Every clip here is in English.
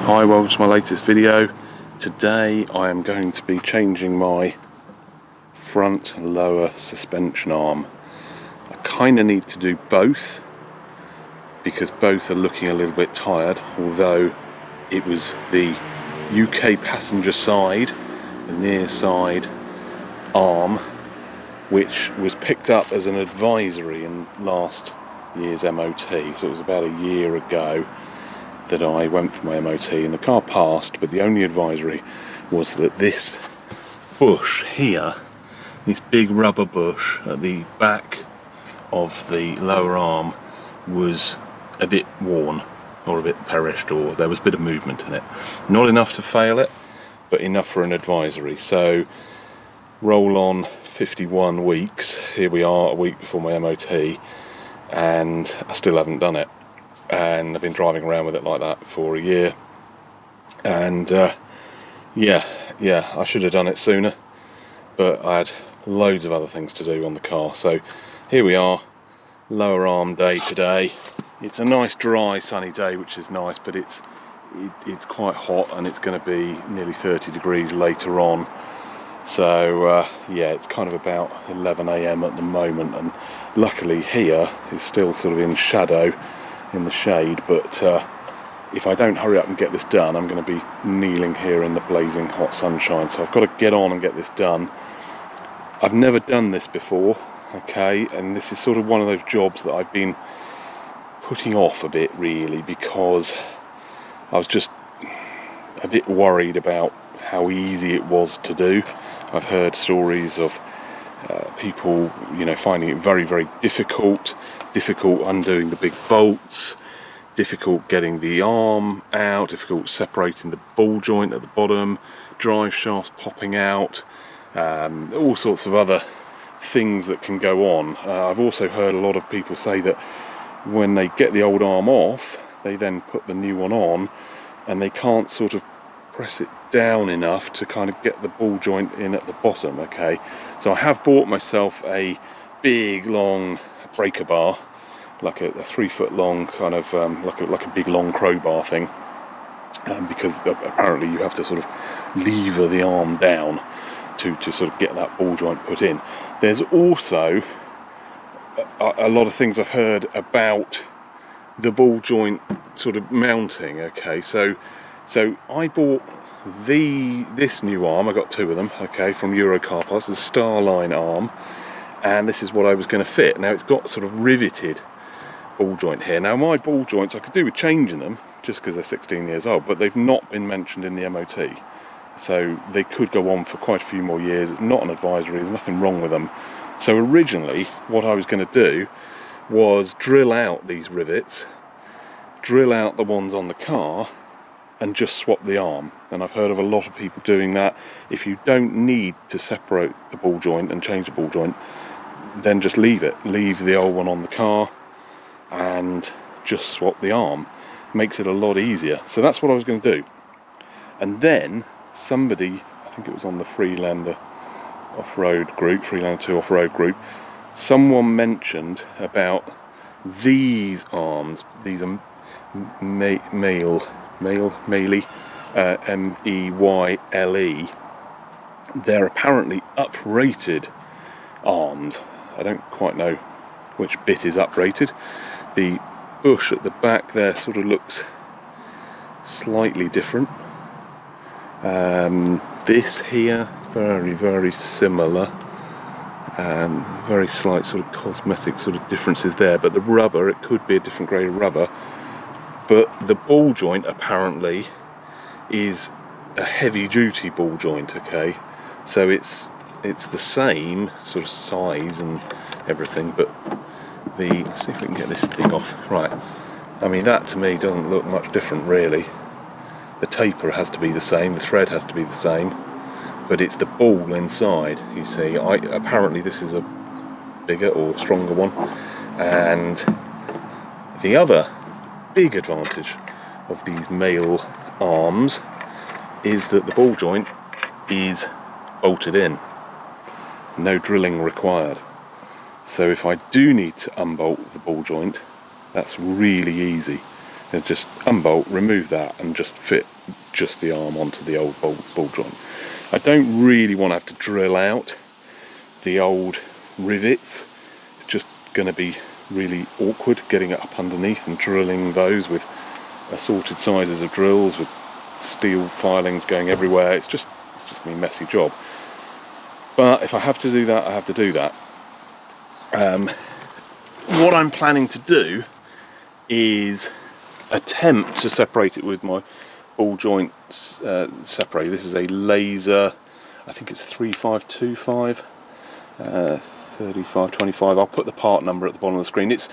Hi, welcome to my latest video. Today I am going to be changing my front and lower suspension arm. I kind of need to do both because both are looking a little bit tired, although it was the UK passenger side, the near side arm, which was picked up as an advisory in last year's MOT, so it was about a year ago that I went for my MOT and the car passed, but the only advisory was that this bush here, this big rubber bush at the back of the lower arm, was a bit worn or a bit perished, or there was a bit of movement in it. Not enough to fail it, but enough for an advisory. So roll on 51 weeks, here we are a week before my MOT, and I still haven't done it. And I've been driving around with it like that for a year, and yeah, I should have done it sooner, but I had loads of other things to do on the car. So here we are, lower arm day today. It's a nice dry sunny day, which is nice, but it's quite hot, and it's going to be nearly 30 degrees later on. So yeah, it's kind of about 11 AM at the moment, and luckily here is still sort of in shadow, in the shade, but if I don't hurry up and get this done, I'm going to be kneeling here in the blazing hot sunshine. So I've got to get on and get this done. I've never done this before, okay, and this is sort of one of those jobs that I've been putting off a bit, really, because I was just a bit worried about how easy it was to do. I've heard stories of people, finding it very, very difficult undoing the big bolts, difficult getting the arm out, difficult separating the ball joint at the bottom, drive shafts popping out, all sorts of other things that can go on. I've also heard a lot of people say that when they get the old arm off, they then put the new one on, and they can't sort of press it down enough to kind of get the ball joint in at the bottom. Okay, so I have bought myself a big long breaker bar, like a 3 foot long kind of like a big long crowbar thing, because apparently you have to sort of lever the arm down to sort of get that ball joint put in. There's also a lot of things I've heard about the ball joint sort of mounting. Okay, so I bought this new arm. I got two of them, okay, from Euro Car Parts, the Starline arm, and this is what I was going to fit. Now it's got sort of riveted ball joint here. Now my ball joints, I could do with changing them just because they're 16 years old, but they've not been mentioned in the MOT, so they could go on for quite a few more years. It's not an advisory, there's nothing wrong with them. So originally what I was going to do was drill out these rivets, drill out the ones on the car, and just swap the arm. And I've heard of a lot of people doing that. If you don't need to separate the ball joint and change the ball joint, then just leave the old one on the car and just swap the arm. Makes it a lot easier. So that's what I was going to do. And then somebody, I think it was on the Freelander off-road group, Freelander 2 off-road group, someone mentioned about these arms. These are Meyle, M-E-Y-L-E. They're apparently uprated arms. I don't quite know which bit is uprated. The bush at the back there sort of looks slightly different. This here, very, very similar. Very slight sort of cosmetic sort of differences there, but the rubber, it could be a different grade of rubber. But the ball joint apparently is a heavy duty ball joint, okay? So it's the same sort of size and everything, but let's see if we can get this thing off. Right, I mean, that to me doesn't look much different really. The taper has to be the same, the thread has to be the same, but it's the ball inside, you see. Apparently this is a bigger or stronger one, and the other big advantage of these Meyle arms is that the ball joint is bolted in, no drilling required. So if I do need to unbolt the ball joint, that's really easy. You just unbolt, remove that, and just fit just the arm onto the old ball joint. I don't really want to have to drill out the old rivets. It's just going to be really awkward getting it up underneath and drilling those with assorted sizes of drills with steel filings going everywhere. It's just going to be a messy job. But if I have to do that, I have to do that. What I'm planning to do is attempt to separate it with my ball joint separator. This is a laser, I think it's 3525, 3525. I'll put the part number at the bottom of the screen. It's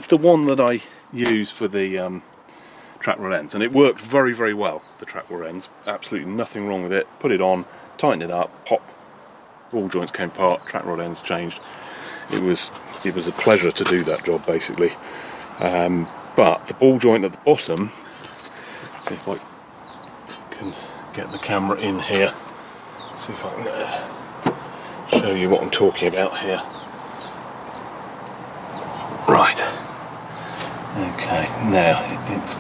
the one that I use for the track rod ends, and it worked very, very well. The track rod ends, absolutely nothing wrong with it. Put it on, tightened it up, pop, ball joints came apart, track rod ends changed. It was a pleasure to do that job, basically. But the ball joint at the bottom, see if I can get the camera in here, see if I can show you what I'm talking about here. Right, okay, now it's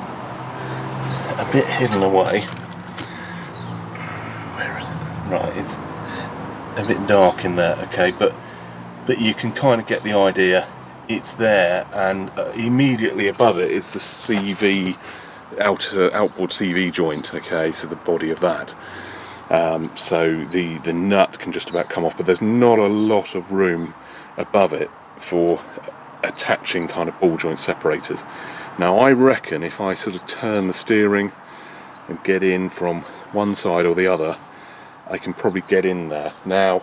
a bit hidden away. Where is it? Right, it's a bit dark in there, okay, but you can kind of get the idea. It's there, and immediately above it is the CV outboard CV joint. Okay, so the body of that. So the nut can just about come off, but there's not a lot of room above it for attaching kind of ball joint separators. Now I reckon if I sort of turn the steering and get in from one side or the other, I can probably get in there. Now,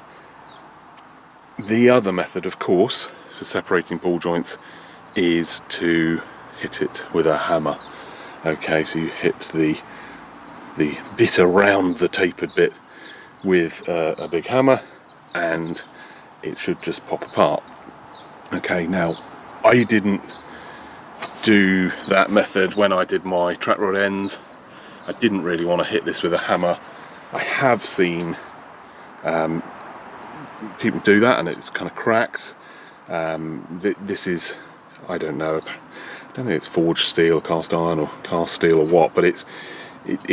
the other method, of course, for separating ball joints is to hit it with a hammer. Okay, so you hit the bit around the tapered bit with a big hammer, and it should just pop apart. Okay, now I didn't do that method when I did my track rod ends. I didn't really want to hit this with a hammer. I have seen people do that, and it's kind of cracks. This is, I don't know, I don't think it's forged steel, cast iron, or cast steel, or what, but it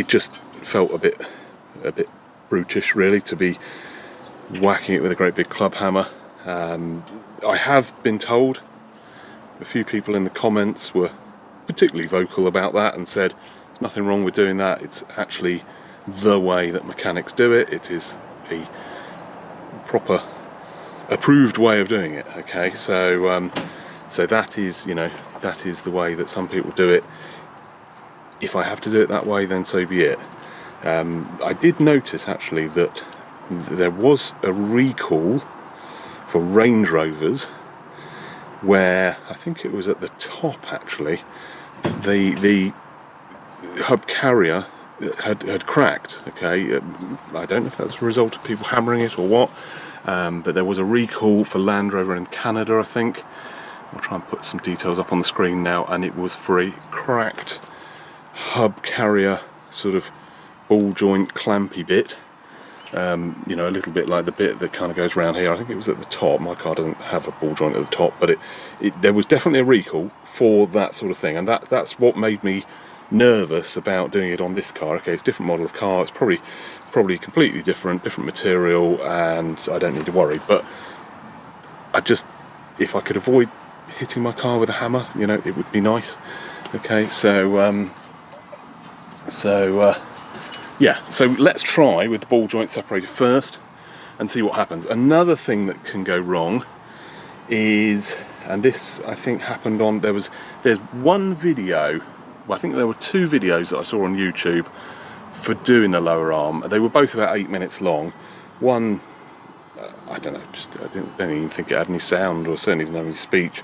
just felt a bit brutish, really, to be whacking it with a great big club hammer. I have been told, a few people in the comments were particularly vocal about that and said there's nothing wrong with doing that. It's actually the way that mechanics do it. It is a proper approved way of doing it. Okay, so that is, that is the way that some people do it. If I have to do it that way, then so be it. I did notice actually that there was a recall for Range Rovers where I think it was at the top actually, the hub carrier had cracked. Okay, I don't know if that's a result of people hammering it or what, but there was a recall for Land Rover in Canada, I think. I'll try and put some details up on the screen now, and it was for a cracked hub carrier sort of ball joint clampy bit, a little bit like the bit that kind of goes around here. I think it was at the top. My car doesn't have a ball joint at the top, but there was definitely a recall for that sort of thing, and that's what made me nervous about doing it on this car. Okay, it's a different model of car, it's probably completely different material, and I don't need to worry, but if I could avoid hitting my car with a hammer, it would be nice. Okay, so let's try with the ball joint separator first and see what happens. Another thing that can go wrong is, and this I think happened on, there's one video, well, I think there were two videos that I saw on YouTube for doing the lower arm. They were both about 8 minutes long. One, I don't know, I don't even think it had any sound, or certainly didn't have any speech.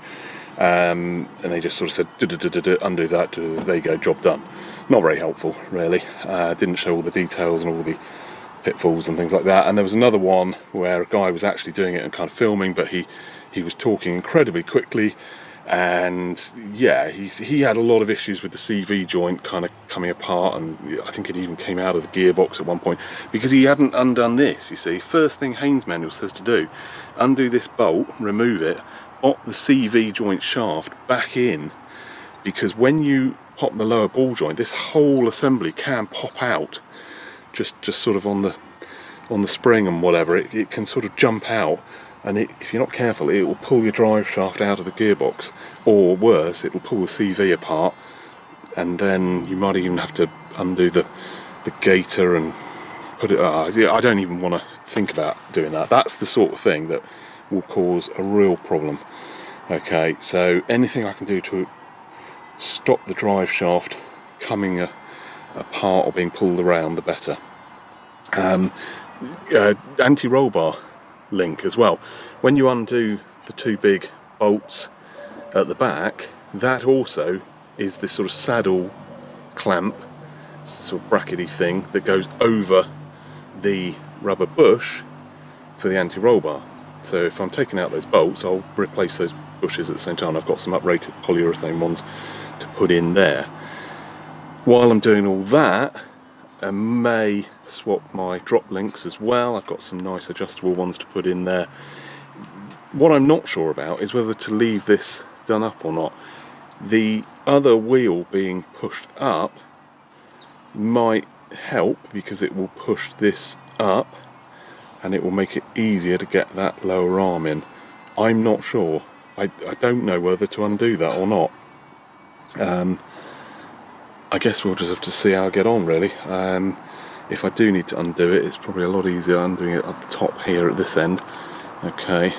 And they just sort of said, undo that, there you go, job done. Not very helpful, really. Didn't show all the details and all the pitfalls and things like that. And there was another one where a guy was actually doing it and kind of filming, but he was talking incredibly quickly, and yeah, he had a lot of issues with the CV joint kind of coming apart, and I think it even came out of the gearbox at one point because he hadn't undone this. You see, first thing Haynes manual says to do, undo this bolt, remove it, pop the CV joint shaft back in, because when you pop the lower ball joint, this whole assembly can pop out, just sort of on the spring and whatever. It can sort of jump out, and if you're not careful, it will pull your drive shaft out of the gearbox, or worse, it will pull the CV apart, and then you might even have to undo the gaiter and put it. I don't even want to think about doing that. That's the sort of thing that will cause a real problem. Okay, so anything I can do to stop the drive shaft coming apart or being pulled around, the better. Anti-roll bar link as well. When you undo the two big bolts at the back, that also is this sort of saddle clamp, sort of brackety thing that goes over the rubber bush for the anti-roll bar. So if I'm taking out those bolts, I'll replace those bushes at the same time. I've got some uprated polyurethane ones to put in there. While I'm doing all that, I may swap my drop links as well. I've got some nice adjustable ones to put in there. What I'm not sure about is whether to leave this done up or not. The other wheel being pushed up might help because it will push this up and it will make it easier to get that lower arm in. I'm not sure. I don't know whether to undo that or not. I guess we'll just have to see how I get on, really. If I do need to undo it, it's probably a lot easier undoing it at the top here at this end. Okay,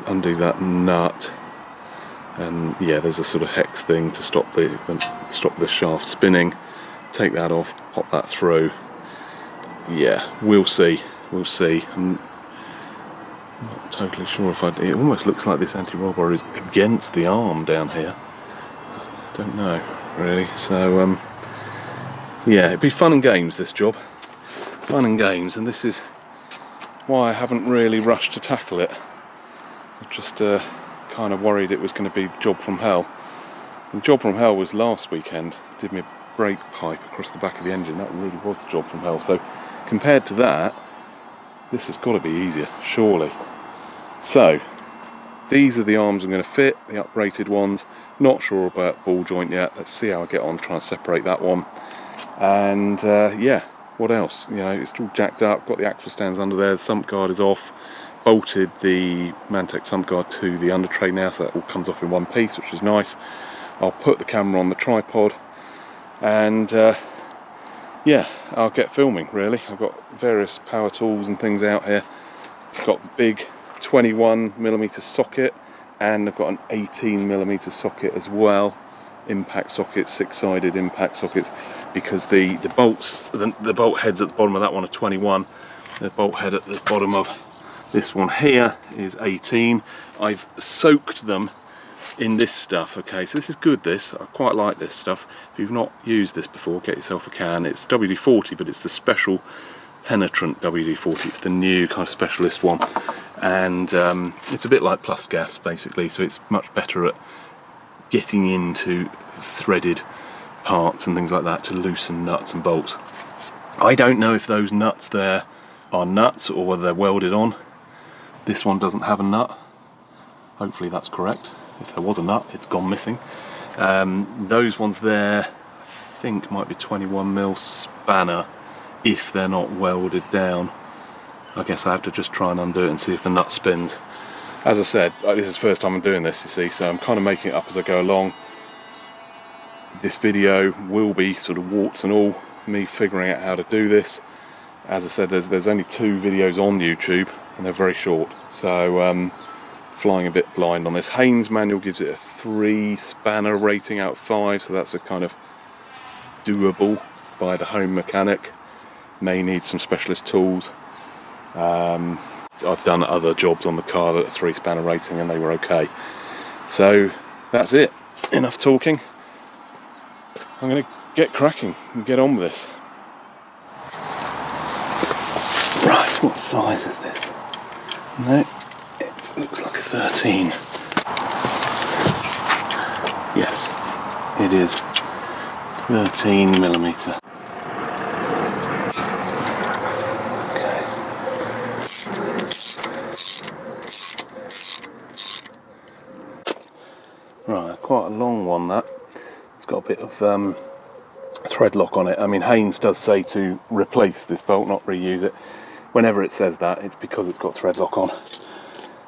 undo that nut, and yeah, there's a sort of hex thing to stop the shaft spinning. Take that off, pop that through. Yeah, we'll see. I'm not totally sure if it almost looks like this anti-roll bar is against the arm down here. I don't know, really. So, yeah, it'd be fun and games, this job. Fun and games, and this is why I haven't really rushed to tackle it. I'm just kind of worried it was going to be the job from hell. The job from hell was last weekend. Did me a brake pipe across the back of the engine. That really was the job from hell. So compared to that, this has got to be easier, surely. So these are the arms I'm going to fit, the uprated ones. Not sure about ball joint yet. Let's see how I get on, try and separate that one. And yeah, what else? You know, it's all jacked up, got the axle stands under there, the sump guard is off, bolted the Mantek sump guard to the under tray now, so that all comes off in one piece, which is nice. I'll put the camera on the tripod, and yeah, I'll get filming, really. I've got various power tools and things out here. I've got a big 21mm socket, and I've got an 18mm socket as well. Impact sockets, six-sided impact sockets, because the bolts, the bolt heads at the bottom of that one are 21. The bolt head at the bottom of this one here is 18. I've soaked them in this stuff. Okay, so this is good. I quite like this stuff. If you've not used this before, get yourself a can. It's WD-40, but it's the special penetrant WD-40. It's the new kind of specialist one, and it's a bit like Plus Gas basically. So it's much better at getting into threaded parts and things like that to loosen nuts and bolts. I don't know if those nuts there are nuts or whether they're welded on. This one doesn't have a nut. Hopefully that's correct. If there was a nut, it's gone missing. Those ones there, I think, might be 21mm spanner if they're not welded down. I guess I have to just try and undo it and see if the nut spins. As I said, this is the first time I'm doing this, you see, so I'm kind of making it up as I go along. This video will be sort of warts and all, me figuring out how to do this. As I said, there's only 2 videos on YouTube, and they're very short, so flying a bit blind on this. Haynes manual gives it a 3 spanner rating out of 5, so that's a kind of doable by the home mechanic. May need some specialist tools. I've done other jobs on the car that are 3 spanner rating and they were okay. So that's it. Enough talking. I'm going to get cracking and get on with this. Right, what size is this? No, it looks like a 13. Yes, it is 13mm. Right, quite a long one that. It's bit of thread lock on it. I mean, Haynes does say to replace this bolt, not reuse it. Whenever it says that, it's because it's got thread lock on.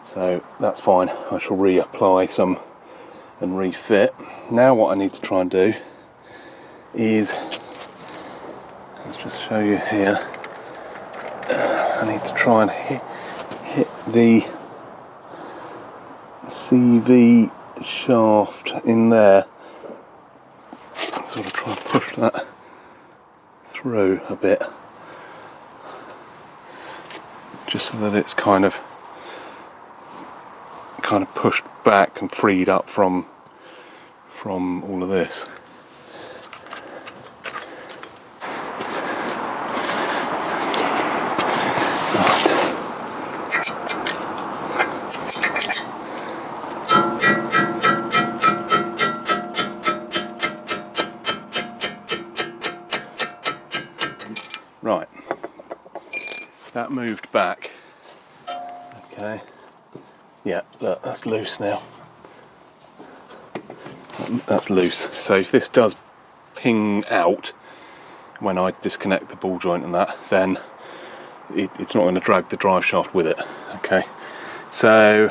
So that's fine. I shall reapply some and refit. Now what I need to try and do is, let's just show you here. I need to try and hit the CV shaft in there. Sort of try and push that through a bit, just so that it's kind of pushed back and freed up from all of this. Right, that moved back. Okay, yeah, look, that's loose now. That's loose. So if this does ping out when I disconnect the ball joint and that, then it's not going to drag the drive shaft with it. Okay, so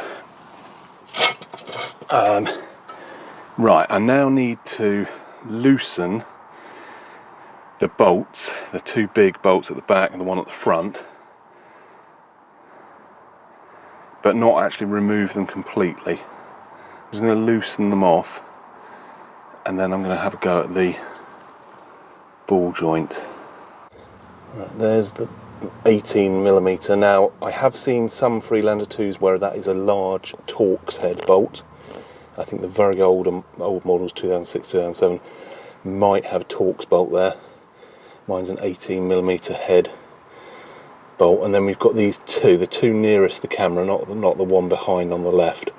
right, I now need to loosen the bolts, the two big bolts at the back and the one at the front, but not actually remove them completely. I'm just going to loosen them off, and then I'm going to have a go at the ball joint. Right, there's the 18mm. Now, I have seen some Freelander 2s where that is a large Torx head bolt. I think the very old models, 2006, 2007, might have a Torx bolt there. Mine's an 18mm head bolt, and then we've got these two, the two nearest the camera, not the one behind on the left.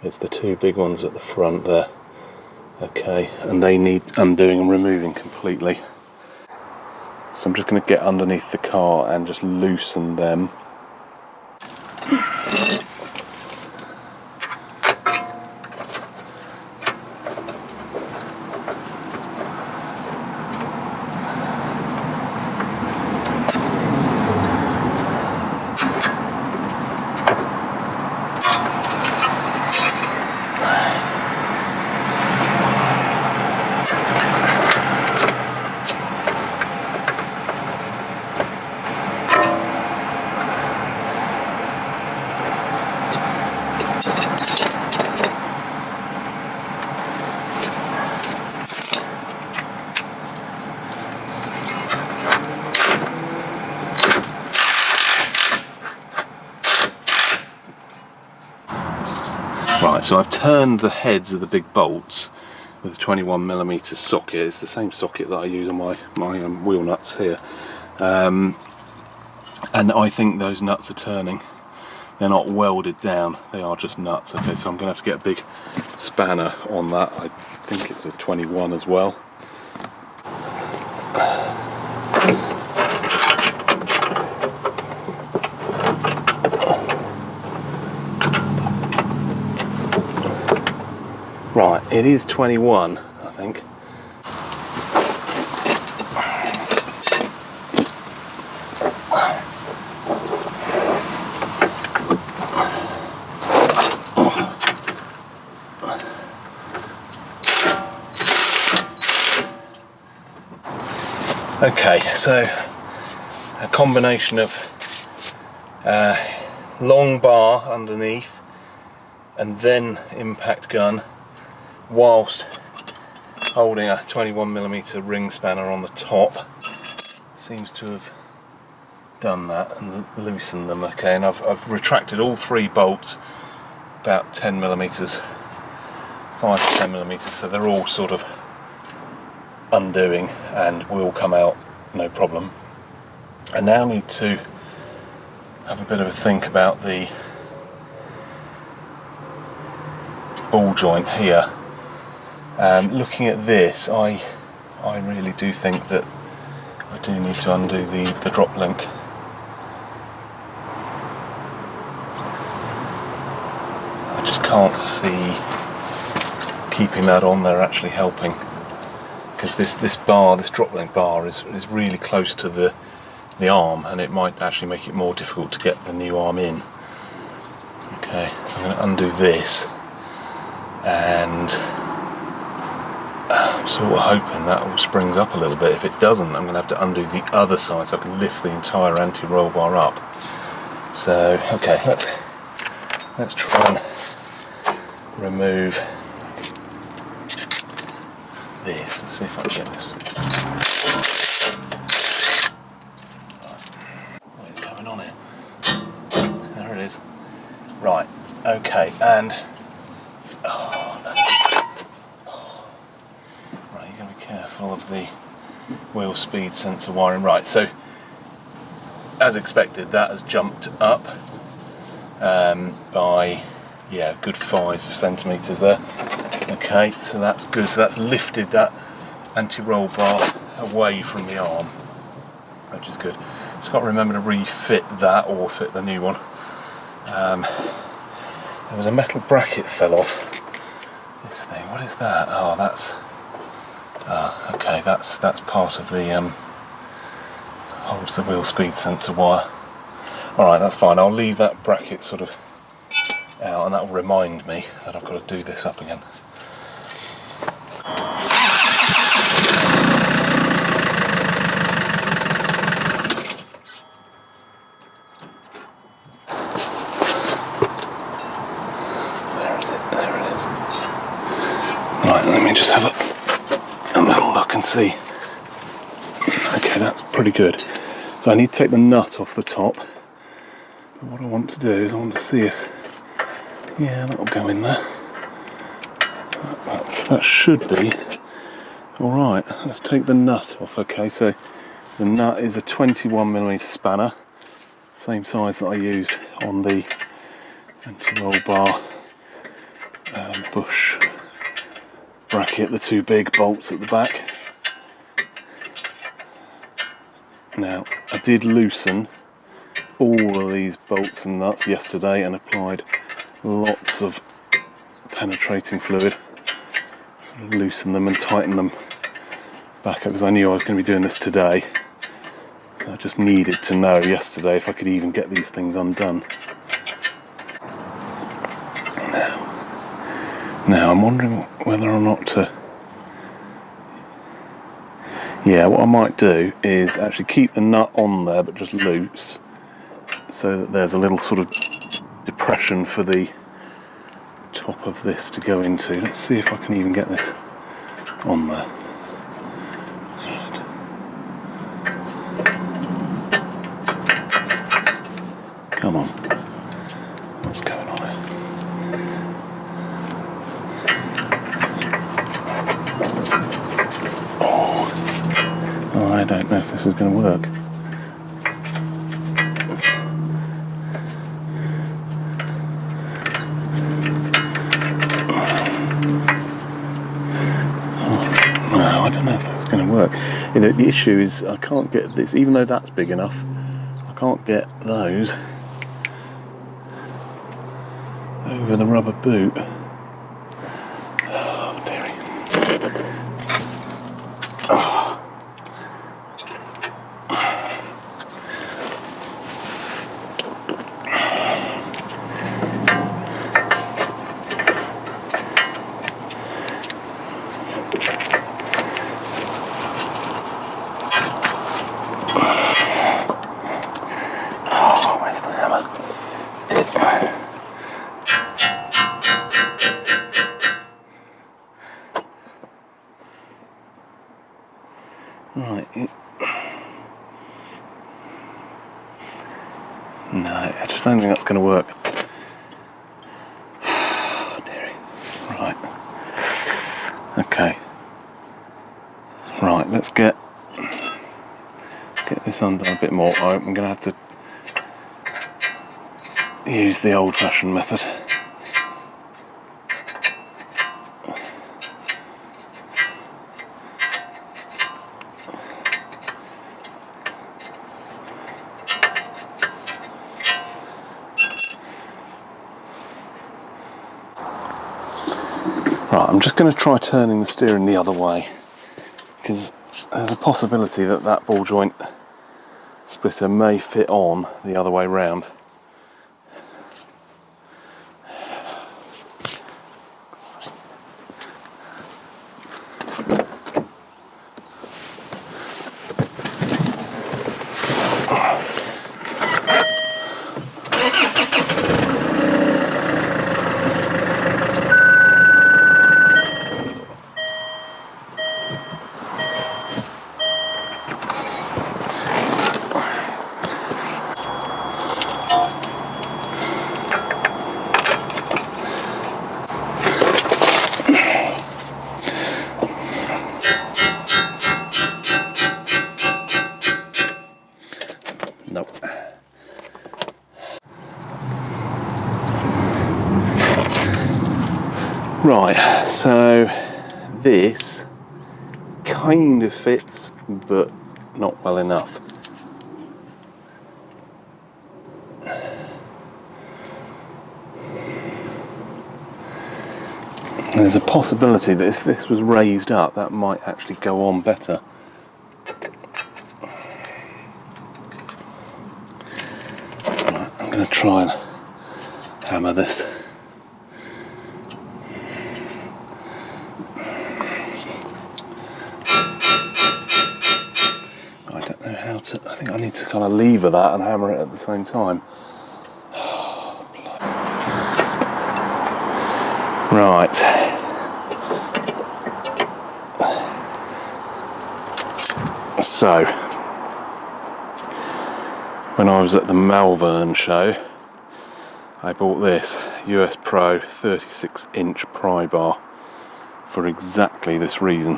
It's the two big ones at the front there. Okay, and they need undoing and removing completely. So I'm just going to get underneath the car and just loosen them. Right, so I've turned the heads of the big bolts with a 21mm socket. It's the same socket that I use on my wheel nuts here. And I think those nuts are turning. They're not welded down, they are just nuts. Okay, so I'm going to have to get a big spanner on that. I think it's a 21 as well. Right, it is 21, I think. Okay, so a combination of long bar underneath and then impact gun, whilst holding a 21mm ring spanner on the top. Seems to have done that and loosened them. Okay, and I've retracted all three bolts about 10mm, 5 to 10mm, so they're all sort of undoing and will come out no problem. I now need to have a bit of a think about the ball joint here. Looking at this, I really do think that I do need to undo the drop link. I just can't see keeping that on there actually helping. because this bar, this drop link bar, is really close to the arm, and it might actually make it more difficult to get the new arm in. Okay, so I'm going to undo this, and I'm sort of hoping that all springs up a little bit. If it doesn't, I'm going to have to undo the other side so I can lift the entire anti-roll bar up. So, okay, let's try and remove this and see if I can get this. What is going on here? There it is. Right, okay, and right, you've got to be careful of the wheel speed sensor wiring. Right, so as expected, that has jumped up by a good 5 centimetres there. Okay, so that's good. So that's lifted that anti-roll bar away from the arm, which is good. Just got to remember to refit that or fit the new one. There was a metal bracket fell off. This thing, what is that? Oh, that's okay. That's part of the holds the wheel speed sensor wire. All right, that's fine. I'll leave that bracket sort of out, and that will remind me that I've got to do this up again. Right, let me just have a little look and see. Okay, that's pretty good. So I need to take the nut off the top. But what I want to do is I want to see if, yeah, that'll go in there. That should be alright. Let's take the nut off. Okay, so the nut is a 21mm spanner, same size that I used on the anti-roll bar bush bracket, the two big bolts at the back. Now, I did loosen all of these bolts and nuts yesterday and applied lots of penetrating fluid. Sort of loosen them and tighten them back up, because I knew I was going to be doing this today. So I just needed to know yesterday if I could even get these things undone. Now I'm wondering whether or not to... Yeah, what I might do is actually keep the nut on there but just loose, so that there's a little sort of depression for the top of this to go into. Let's see if I can even get this on there. Come on. What's going on here? Oh, I don't know if this is going to work. No, I don't know if this is going to work. You know, the issue is I can't get this, even though that's big enough, I can't get those over the rubber boot. Oh, dearie. Oh. Oh, where's the hammer? Right. No, I just don't think that's going to work. Oh, dearie. Right. Okay. Right, let's get this undone a bit more. I'm going to have to use the old-fashioned method. Right, I'm just going to try turning the steering the other way. because there's a possibility that that ball joint splitter may fit on the other way round. Nope. Right, so this kind of fits, but not well enough. There's a possibility that if this was raised up, that might actually go on better. Right, I'm going to try and hammer this. I don't know how to, I think I need to kind of lever that and hammer it at the same time. Right. So, when I was at the Malvern show, I bought this US Pro 36-inch pry bar for exactly this reason.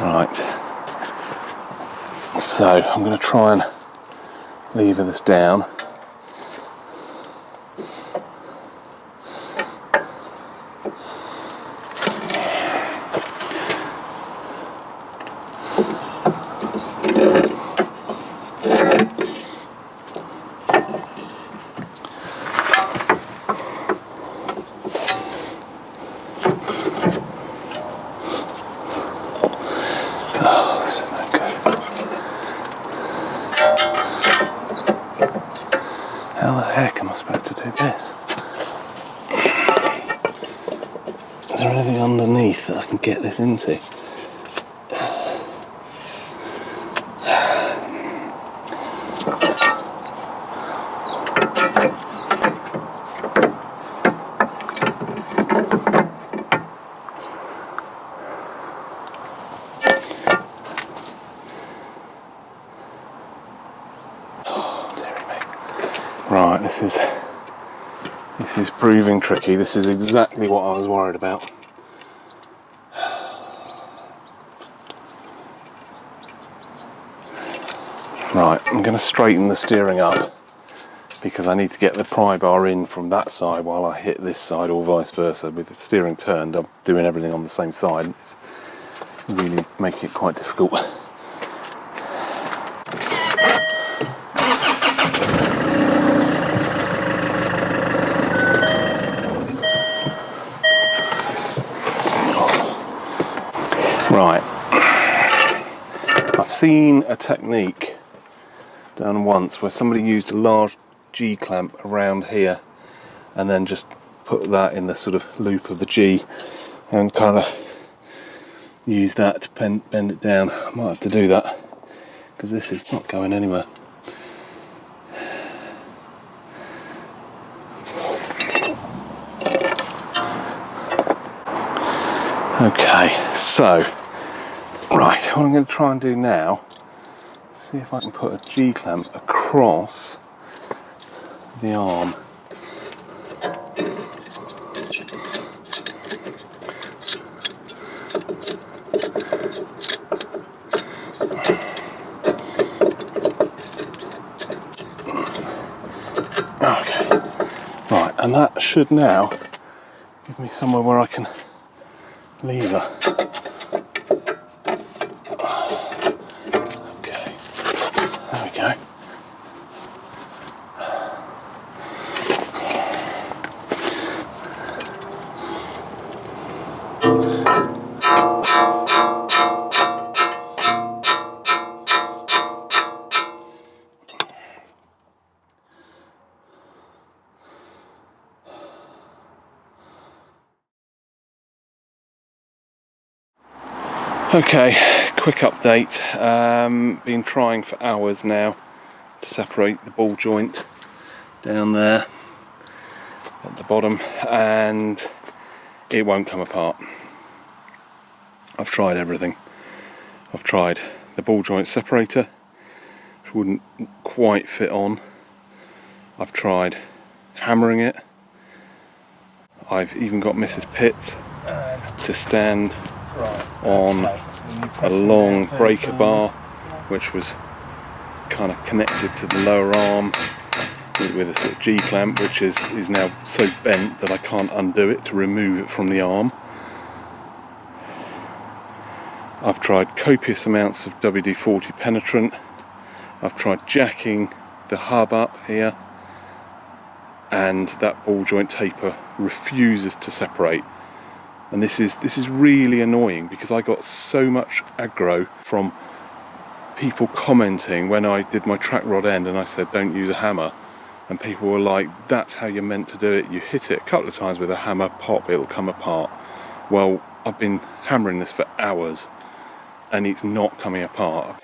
Right. So, I'm going to try and lever this down. Oh, this is no good. How the heck am I supposed to do this? Is there anything underneath that I can get this into? Right, this is proving tricky. This is exactly what I was worried about. Right, I'm going to straighten the steering up because I need to get the pry bar in from that side while I hit this side, or vice versa. With the steering turned, I'm doing everything on the same side. It's really making it quite difficult. Right, I've seen a technique done once where somebody used a large G clamp around here and then just put that in the sort of loop of the G and kind of use that to bend it down. I might have to do that because this is not going anywhere. Okay, so right, what I'm going to try and do now, see if I can put a G-clamp across the arm. Okay, right, and that should now give me somewhere where I can lever. Okay, there we go. Okay, quick update. Been trying for hours now to separate the ball joint down there at the bottom, and it won't come apart. I've tried everything. I've tried the ball joint separator, which wouldn't quite fit on. I've tried hammering it. I've even got Mrs. Pitt to stand on a long breaker bar, which was kind of connected to the lower arm with a sort of G-clamp, which is now so bent that I can't undo it to remove it from the arm. I've tried copious amounts of WD-40 penetrant. I've tried jacking the hub up here, and that ball joint taper refuses to separate. And this is really annoying, because I got so much aggro from people commenting when I did my track rod end and I said don't use a hammer, and people were like, that's how you're meant to do it, you hit it a couple of times with a hammer, pop, it'll come apart. Well, I've been hammering this for hours and it's not coming apart.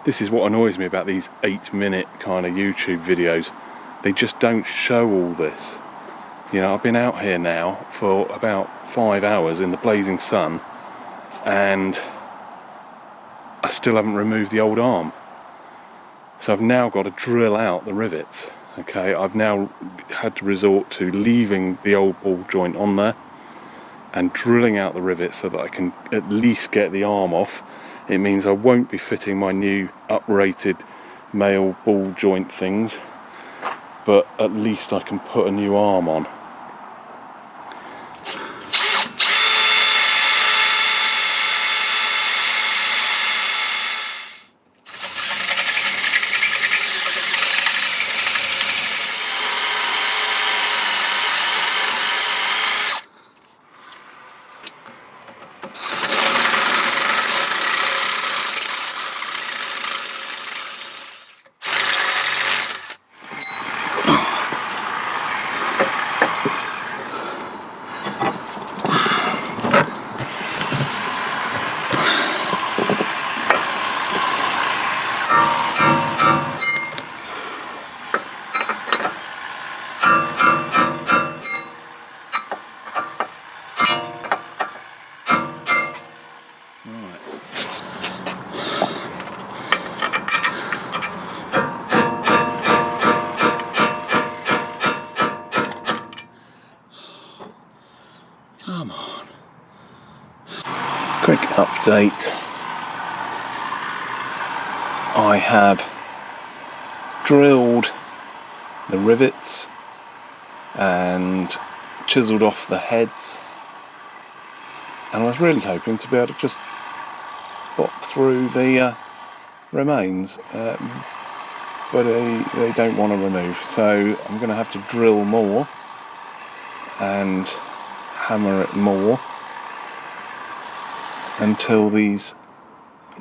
This is what annoys me about these 8-minute kind of YouTube videos. They just don't show all this. You know, I've been out here now for about 5 hours in the blazing sun, and I still haven't removed the old arm. So I've now got to drill out the rivets. Okay, I've now had to resort to leaving the old ball joint on there and drilling out the rivets so that I can at least get the arm off. It means I won't be fitting my new uprated male ball joint things, but at least I can put a new arm on. Come on. Quick update. I have drilled the rivets and chiselled off the heads, and I was really hoping to be able to just bop through the remains, but they don't want to remove, so I'm going to have to drill more and hammer it more until these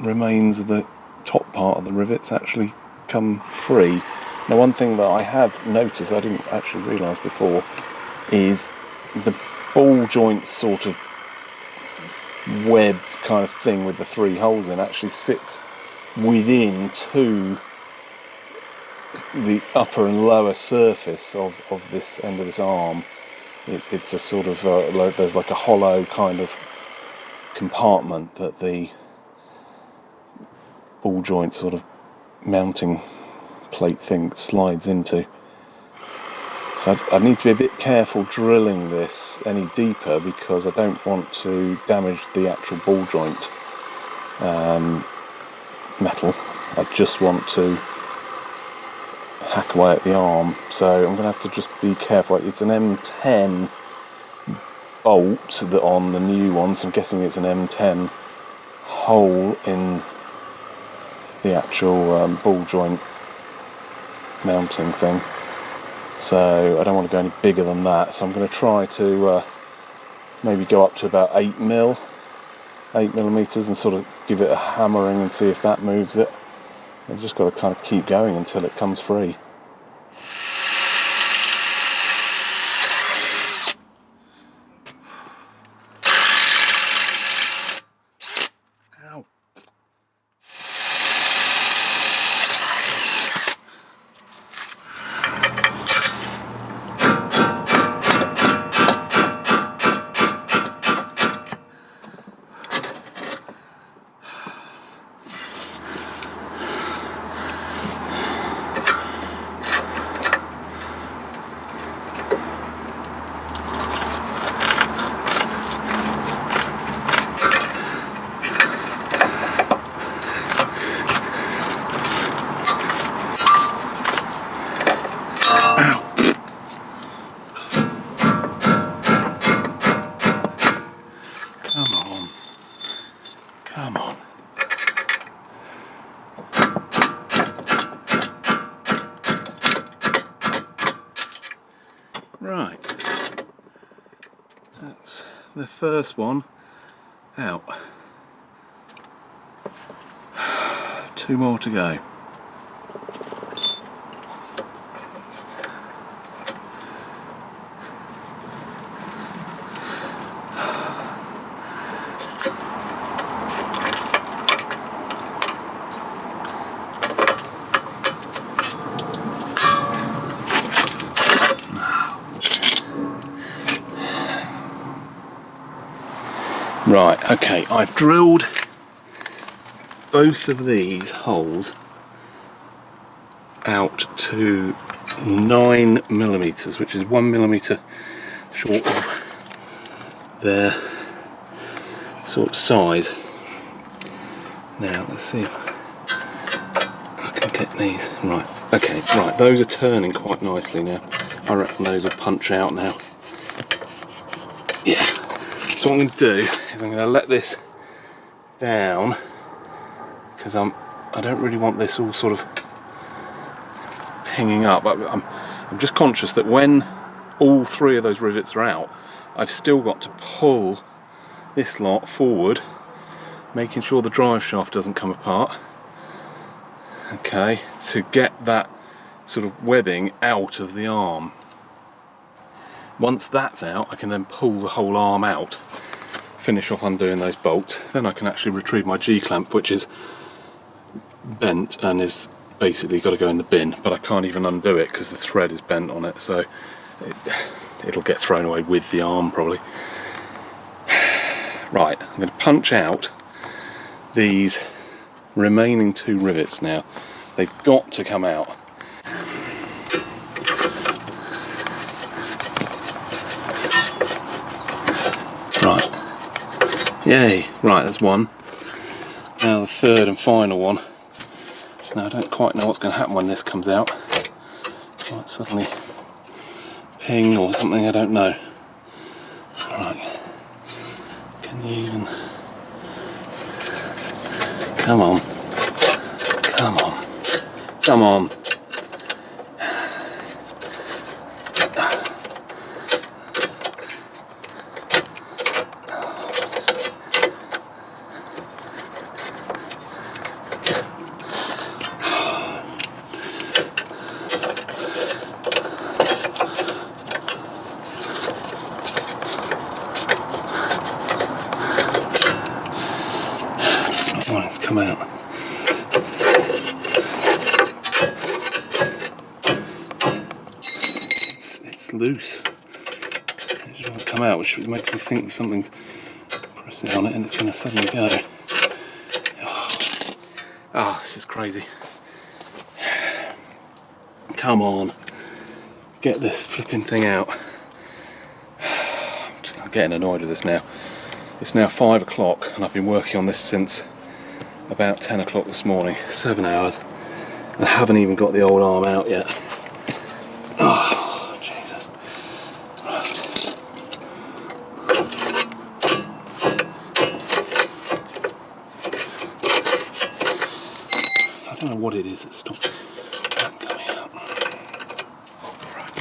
remains of the top part of the rivets actually come free. Now, one thing that I have noticed, I didn't actually realise before, is the ball joint sort of web kind of thing with the 3 holes in actually sits within the upper and lower surface of this end of this arm. It's a sort of there's like a hollow kind of compartment that the ball joint sort of mounting plate thing slides into. So I need to be a bit careful drilling this any deeper, because I don't want to damage the actual ball joint metal. I just want to hack away at the arm, so I'm going to have to just be careful. It's an M10 bolt that on the new ones, I'm guessing it's an M10 hole in the actual ball joint mounting thing, so I don't want to go any bigger than that, so I'm going to try to maybe go up to about 8mm, and sort of give it a hammering and see if that moves it. You've just got to kind of keep going until it comes free. Ow. Come on. Right. That's the first one out. 2 more to go. Right, okay, I've drilled both of these holes out to 9mm, which is 1mm short of their sort of size. Now, let's see if I can get these. Right, okay, right, those are turning quite nicely now. I reckon those will punch out now. Yeah. So what I'm going to do is I'm going to let this down, because I don't really want this all sort of hanging up. I'm just conscious that when all 3 of those rivets are out, I've still got to pull this lot forward, making sure the drive shaft doesn't come apart. Okay, to get that sort of webbing out of the arm. Once that's out, I can then pull the whole arm out, finish off undoing those bolts. Then I can actually retrieve my G-clamp, which is bent and is basically got to go in the bin, but I can't even undo it because the thread is bent on it, so it'll get thrown away with the arm probably. Right, I'm going to punch out these remaining 2 rivets now. They've got to come out. Right, yay, right, there's one. Now the 3rd and final one. Now I don't quite know what's going to happen when this comes out. It might suddenly ping or something, I don't know. Right, can you even... Come on, come on, come on. Come out. It's loose. It just won't come out, which makes me think something's pressing on it and it's going to suddenly go. Oh, this is crazy. Come on. Get this flipping thing out. I'm getting annoyed with this now. It's now 5 o'clock and I've been working on this since about 10 o'clock this morning, 7 hours, and I haven't even got the old arm out yet. Oh, Jesus. Right. I don't know what it is that's stopped that coming out. Right.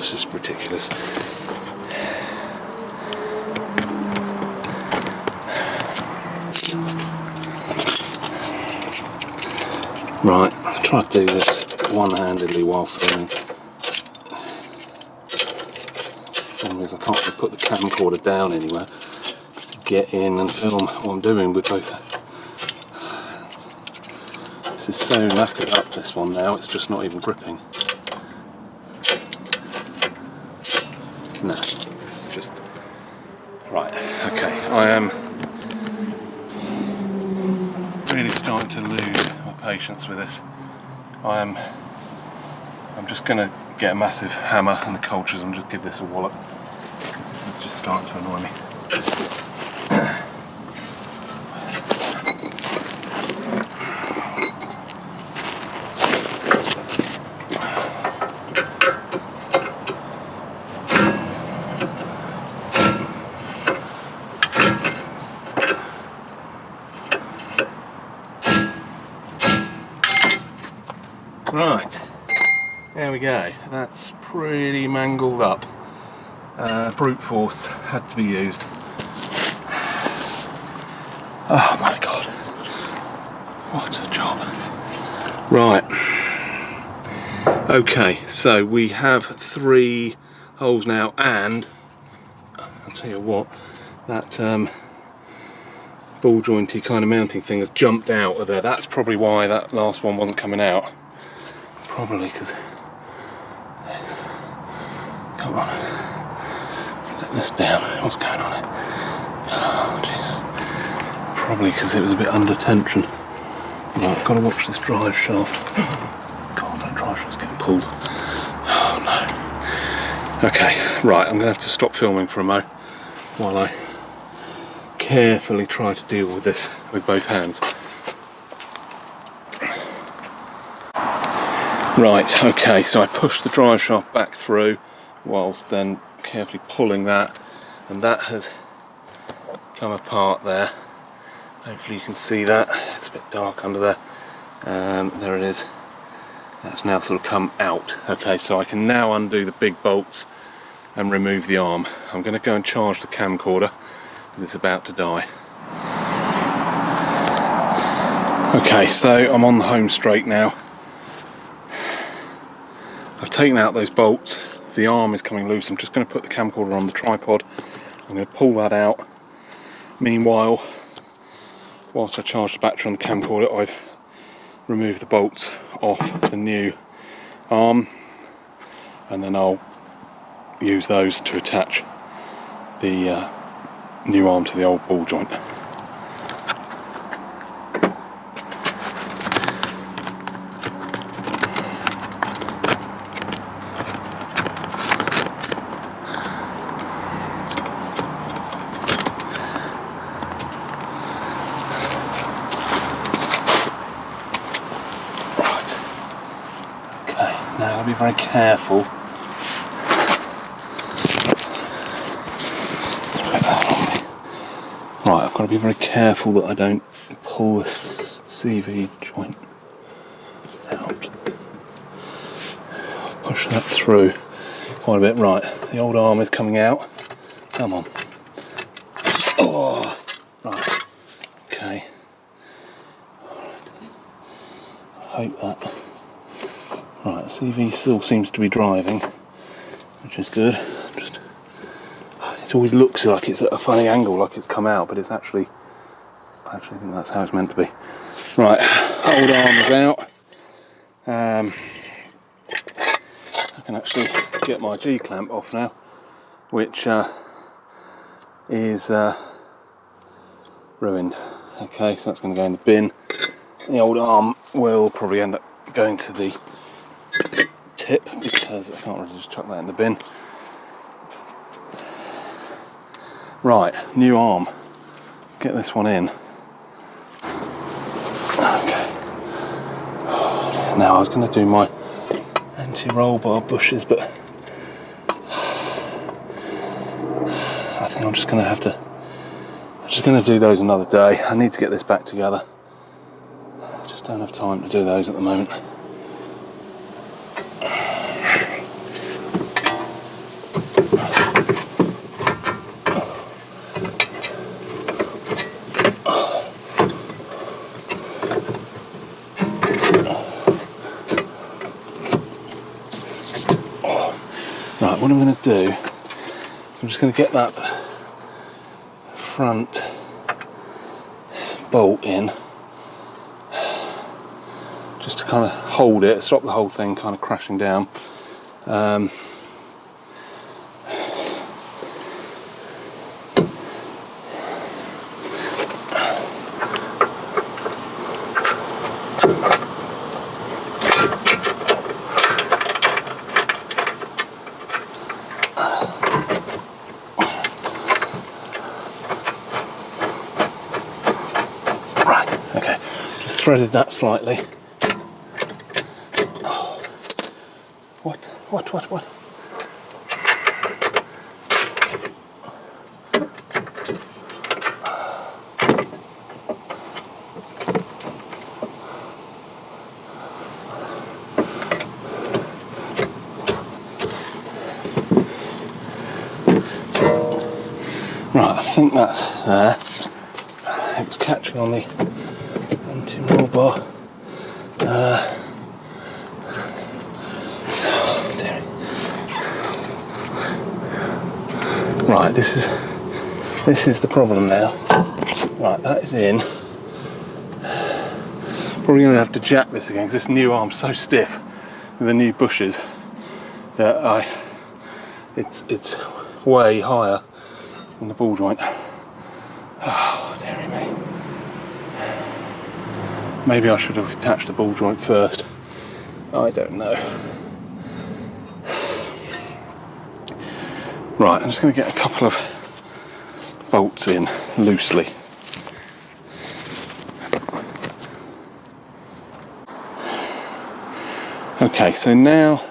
it's just ridiculous. Right, I'll try to do this one-handedly while filming. The problem is I can't really put the camcorder down anywhere to get in and film what I'm doing with both. This is so knackered up, this one now, it's just not even gripping. No, it's just... Right, okay, I am really starting to lose my patience with this. I'm just going to get a massive hammer and the cultures and just give this a wallop, because this is just starting to annoy me. Right, there we go, that's pretty mangled up. Brute force had to be used. Oh my god, what a job. Right, okay, so we have 3 holes now, and I'll tell you what, that ball jointy kind of mounting thing has jumped out of there. That's probably why that last one wasn't coming out. Probably because, come on, let's let this down. What's going on here? Oh, jeez. Probably because it was a bit under tension. Right, I've got to watch this drive shaft. God, that drive shaft's getting pulled. Oh no. Okay, right, I'm going to have to stop filming for a mo while I carefully try to deal with this with both hands. Right, okay, so I pushed the drive shaft back through whilst then carefully pulling that, and that has come apart there. Hopefully you can see that. It's a bit dark under there. There it is. That's now sort of come out. Okay, so I can now undo the big bolts and remove the arm. I'm going to go and charge the camcorder because it's about to die. Okay, so I'm on the home straight now. I've taken out those bolts, the arm is coming loose. I'm just going to put the camcorder on the tripod. I'm going to pull that out. Meanwhile, whilst I charge the battery on the camcorder, I've removed the bolts off the new arm, and then I'll use those to attach the new arm to the old ball joint. Now I'll be very careful. Right, I've got to be very careful that I don't pull this CV joint out. Push that through quite a bit. Right, the old arm is coming out. Come on. Oh, right. Okay. I hope that. Right, CV still seems to be driving, which is good. It always looks like it's at a funny angle, like it's come out, but it's actually, I actually think that's how it's meant to be. Right, old arm is out. I can actually get my G-clamp off now, which is ruined. Okay, so that's going to go in the bin. The old arm will probably end up going to the tip because I can't really just chuck that in the bin. Right, new arm. Let's get this one in. Okay. Now I was going to do my anti-roll bar bushes, but I think I'm just going to have to. I'm just going to do those another day. I need to get this back together. I just don't have time to do those at the moment. what I'm going to do, I'm just going to get that front bolt in, just to kind of hold it, stop the whole thing kind of crashing down. Threaded that slightly. Oh. What? Right, I think that's there. It was catching on the anti-roll bar. Right, this is the problem now. Right, that is in. Probably going to have to jack this again because this new arm's so stiff with the new bushes that it's way higher than the ball joint. Oh, dearie me. Maybe I should have attached the ball joint first. I don't know. Right, I'm just going to get a couple of bolts in loosely. Okay, so now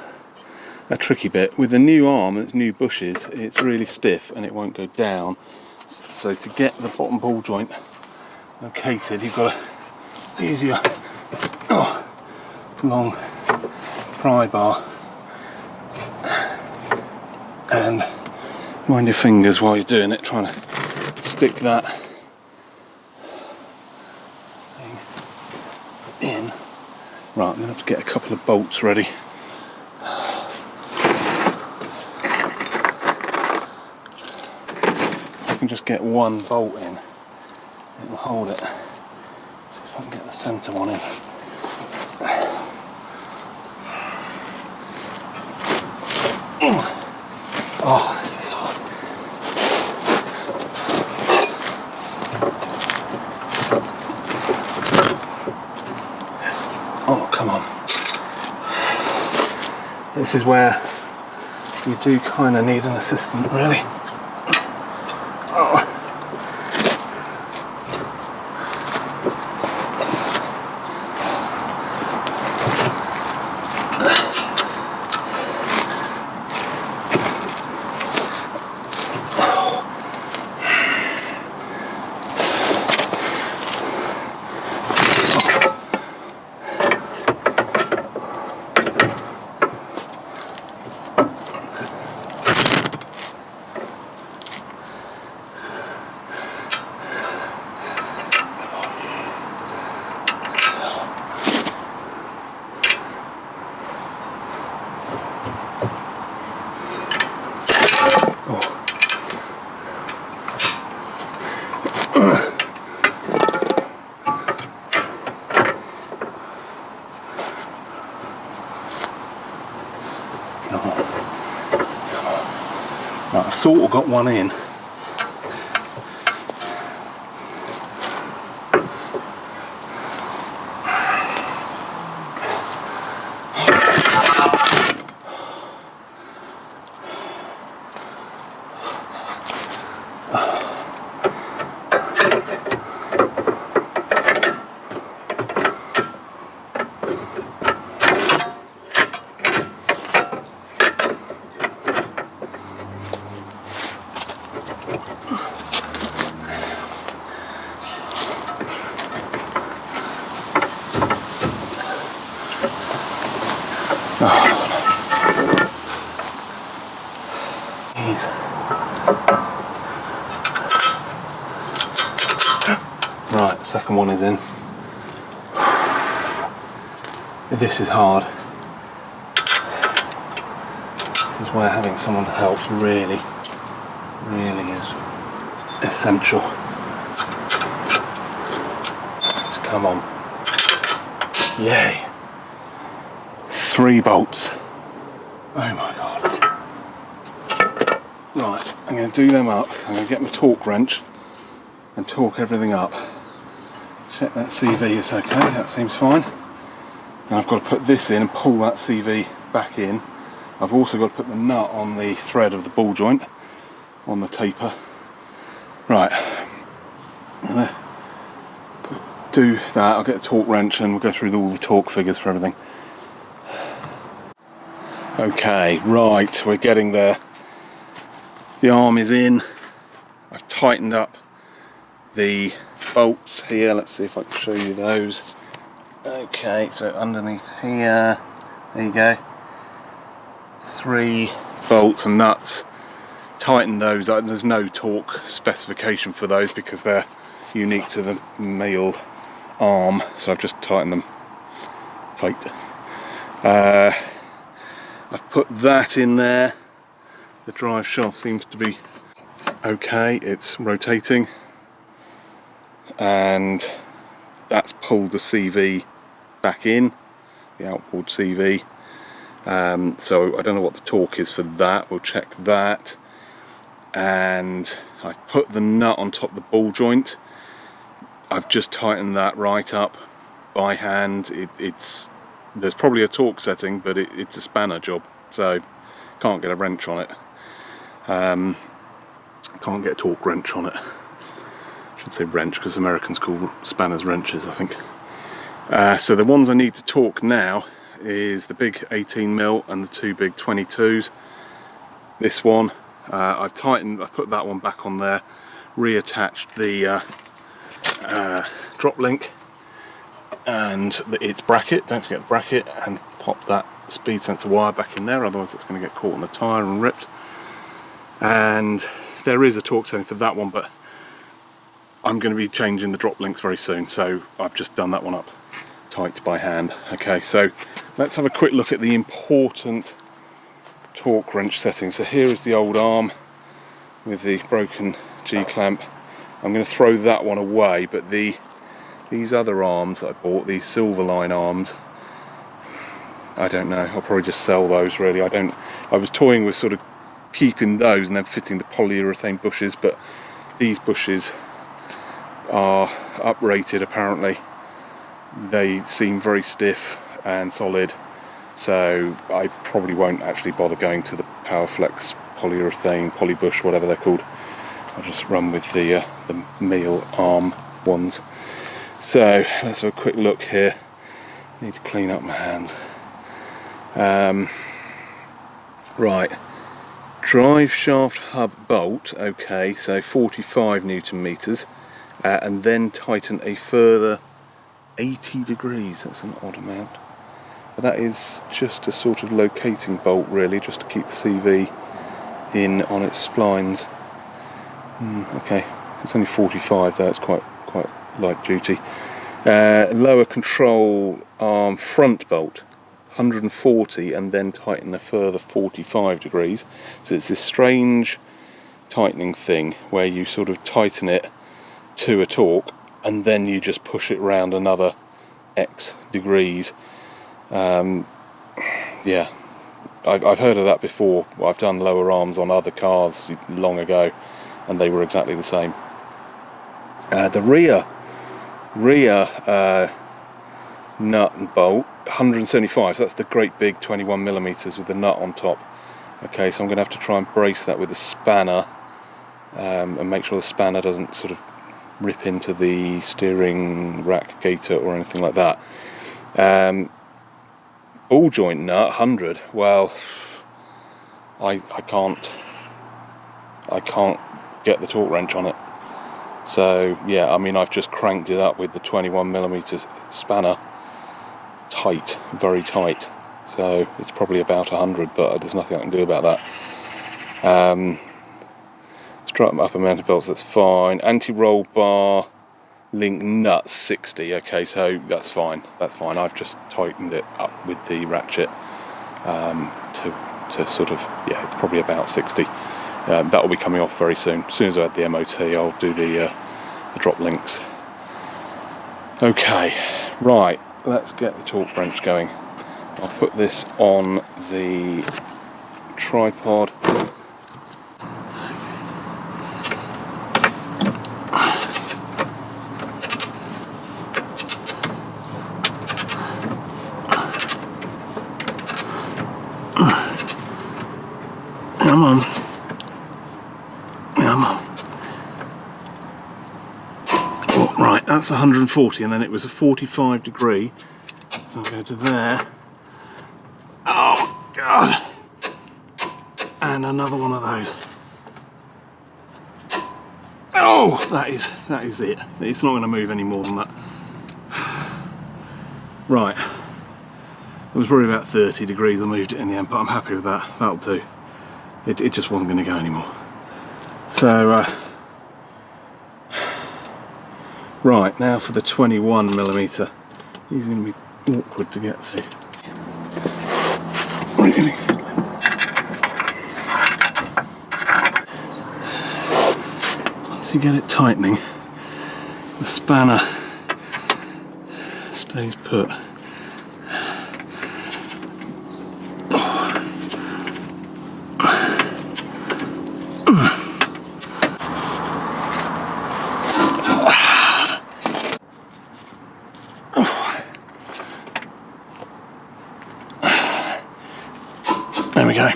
a tricky bit. With the new arm and its new bushes, it's really stiff and it won't go down. So to get the bottom ball joint located, you've got to use your long pry bar and mind your fingers while you're doing it, trying to stick that thing in. Right, I'm going to have to get a couple of bolts ready. If I can just get one bolt in, it will hold it. See if I can get the centre one in. Oh, this is hard. Oh, come on. This is where you do kind of need an assistant, really. Oh. Right, I've sort of got one in. Right, the second one is in. This is hard. This is That's where having someone help really is essential. Let's come on. Yay. 3 bolts. Oh my god. Right, I'm going to do them up. I'm going to get my torque wrench and torque everything up. Check that CV is okay, that seems fine. And I've got to put this in and pull that CV back in. I've also got to put the nut on the thread of the ball joint on the taper. Right, I'm going to do that. I'll get a torque wrench and we'll go through all the torque figures for everything. Okay, right, we're getting there. The arm is in. I've tightened up the bolts here. Let's see if I can show you those. Okay, so underneath here, there you go. 3 bolts and nuts. Tighten those. There's no torque specification for those because they're unique to the male arm, so I've just tightened them tight. I've put that in there. The drive shaft seems to be okay, it's rotating, and that's pulled the CV back in, the outboard CV. So I don't know what the torque is for that, we'll check that. And I've put the nut on top of the ball joint. I've just tightened that right up by hand. There's probably a torque setting, but it's a spanner job, so can't get a wrench on it. Can't get a torque wrench on it. I should say wrench because Americans call spanners wrenches, I think. So the ones I need to torque now is the big 18mm and the 2 big 22s. This one, I've put that one back on there, reattached the drop link and its bracket, don't forget the bracket, and pop that speed sensor wire back in there, otherwise it's going to get caught on the tyre and ripped. And there is a torque setting for that one, but I'm going to be changing the drop links very soon, so I've just done that one up tight by hand. Okay, so let's have a quick look at the important torque wrench settings. So here is the old arm with the broken G-clamp. I'm going to throw that one away, but these other arms that I bought, these Silverline arms, I don't know, I'll probably just sell those really. I was toying with sort of keeping those and then fitting the polyurethane bushes, but these bushes are uprated apparently. They seem very stiff and solid, so I probably won't actually bother going to the Powerflex polyurethane, polybush, whatever they're called. I'll just run with the meal arm ones. So let's have a quick look here. Need to clean up my hands. Right, drive shaft hub bolt, okay, so 45 Newton meters, and then tighten a further 80 degrees. That's an odd amount, but that is just a sort of locating bolt really, just to keep the CV in on its splines. Okay, it's only 45 though, it's quite light duty. Lower control arm front bolt, 140, and then tighten a further 45 degrees. So it's this strange tightening thing where you sort of tighten it to a torque and then you just push it round another X degrees. Yeah, I've heard of that before. I've done lower arms on other cars long ago and they were exactly the same. The rear nut and bolt, 175, so that's the great big 21mm with the nut on top. Okay, so I'm going to have to try and brace that with a spanner and make sure the spanner doesn't sort of rip into the steering rack gaiter or anything like that. Ball joint nut, 100, well, I can't get the torque wrench on it. So yeah, I mean, I've just cranked it up with the 21mm spanner tight, very tight, so it's probably about 100, but there's nothing I can do about that. Strut upper mounted belts, that's fine. Anti-roll bar link nuts, 60. Okay, so that's fine. I've just tightened it up with the ratchet to to sort of, yeah, it's probably about 60. That will be coming off very soon. As soon as I had the MOT, I'll do the drop links. Okay, right, let's get the torque wrench going. I'll put this on the tripod. Come on. Come on. Oh, right, that's 140, and then it was a 45 degree. So I'll go to there. Oh, God. And another one of those. Oh, that is it. It's not going to move any more than that. Right. It was probably about 30 degrees I moved it in the end, but I'm happy with that. That'll do. It just wasn't going to go anymore. So, right, now for the 21mm. He's going to be awkward to get to. Really fiddly. Once you get it tightening, the spanner stays put. There we go.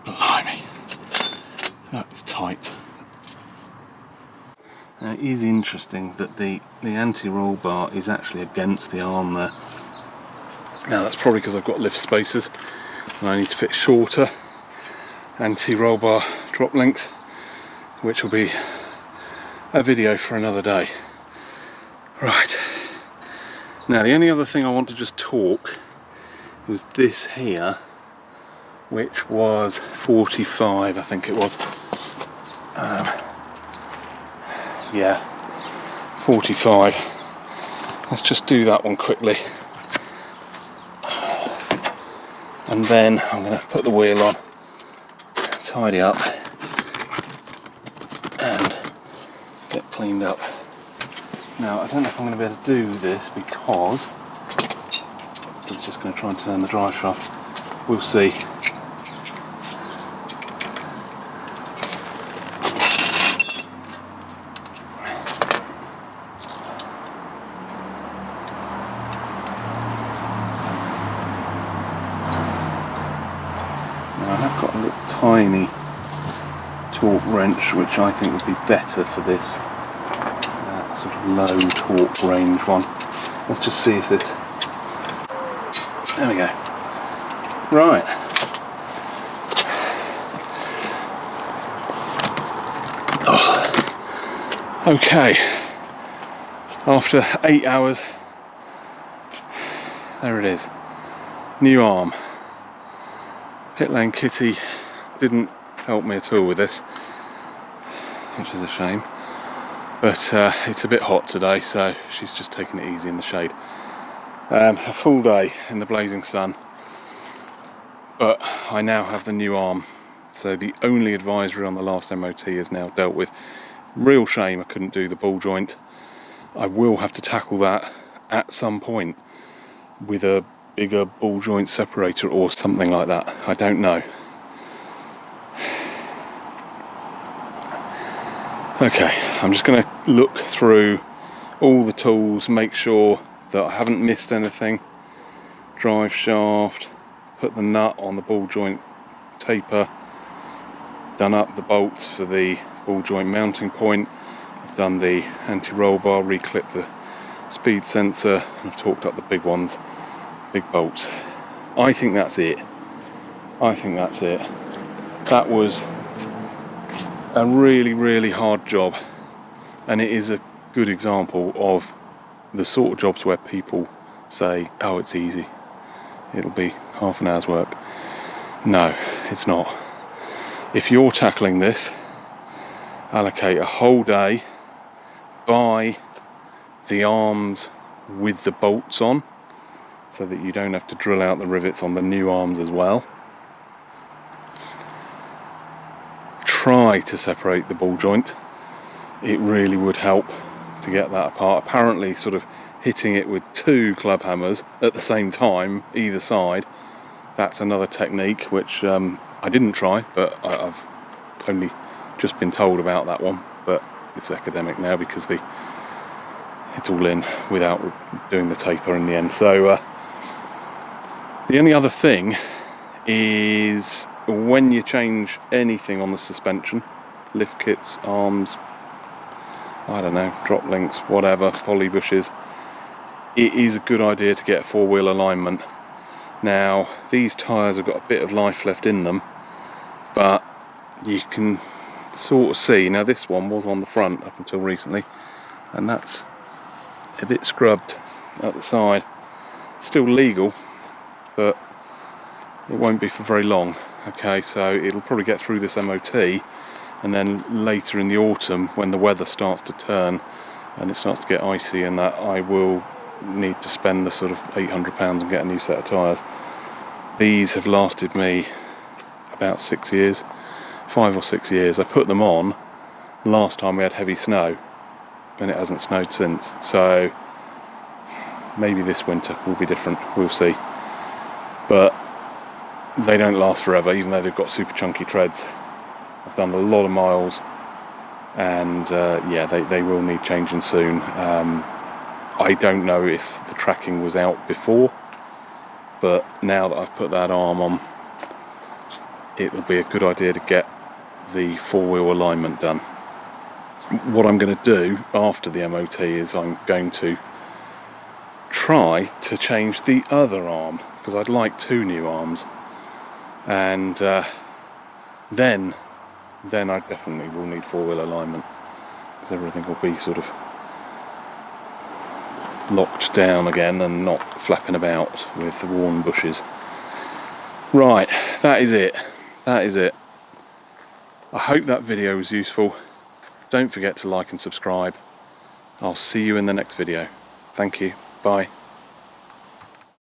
Blimey. That's tight. Now it is interesting that the anti-roll bar is actually against the arm there. Now that's probably because I've got lift spacers and I need to fit shorter anti-roll bar drop links, which will be a video for another day. Right. Now the only other thing I want to just talk was this here, which was 45, I think it was. Yeah, 45. Let's just do that one quickly. And then I'm going to put the wheel on, tidy up, and get cleaned up. Now, I don't know if I'm going to be able to do this because it's just going to try and turn the drive shaft. We'll see. Tiny torque wrench, which I think would be better for this sort of low torque range one. Let's just see if this. There we go. Right. Oh. Okay. After 8 hours, there it is. New arm. Pit Lane Kitty didn't help me at all with this, which is a shame, but it's a bit hot today, so she's just taking it easy in the shade. A full day in the blazing sun, but I now have the new arm, so the only advisory on the last MOT is now dealt with. Real shame I couldn't do the ball joint. I will have to tackle that at some point with a bigger ball joint separator or something like that. I don't know. Okay, I'm just going to look through all the tools, make sure that I haven't missed anything. Drive shaft, put the nut on the ball joint taper, done up the bolts for the ball joint mounting point, I've done the anti-roll bar, reclipped the speed sensor, and I've torqued up the big ones, big bolts. I think that's it. That was a really hard job, and it is a good example of the sort of jobs where people say, oh, it's easy, it'll be half an hour's work. No, it's not. If you're tackling this, allocate a whole day, buy the arms with the bolts on so that you don't have to drill out the rivets on the new arms as well. try to separate the ball joint, it really would help to get that apart. Apparently sort of hitting it with 2 club hammers at the same time, either side, that's another technique which I didn't try, but I've only just been told about that one. But it's academic now because it's all in without doing the taper in the end. So the only other thing is when you change anything on the suspension, lift kits, arms, I don't know, drop links, whatever, poly bushes, it is a good idea to get 4-wheel alignment. Now, these tyres have got a bit of life left in them, but you can sort of see, now this one was on the front up until recently, and that's a bit scrubbed at the side. Still legal, but it won't be for very long. Okay, so it'll probably get through this MOT, and then later in the autumn when the weather starts to turn and it starts to get icy and that, I will need to spend the sort of £800 and get a new set of tyres. These have lasted me about 6 years, 5 or 6 years. I put them on last time we had heavy snow and it hasn't snowed since, so maybe this winter will be different, we'll see. But they don't last forever, even though they've got super chunky treads. I've done a lot of miles, and yeah, they will need changing soon. I don't know if the tracking was out before, but now that I've put that arm on, it will be a good idea to get the 4-wheel alignment done. What I'm going to do after the MOT is I'm going to try to change the other arm, because I'd like 2 new arms, and then I definitely will need 4-wheel alignment, because everything will be sort of locked down again and not flapping about with the worn bushes. Right, that is it. I hope that video was useful. Don't forget to like and subscribe. I'll see you in the next video. Thank you. Bye.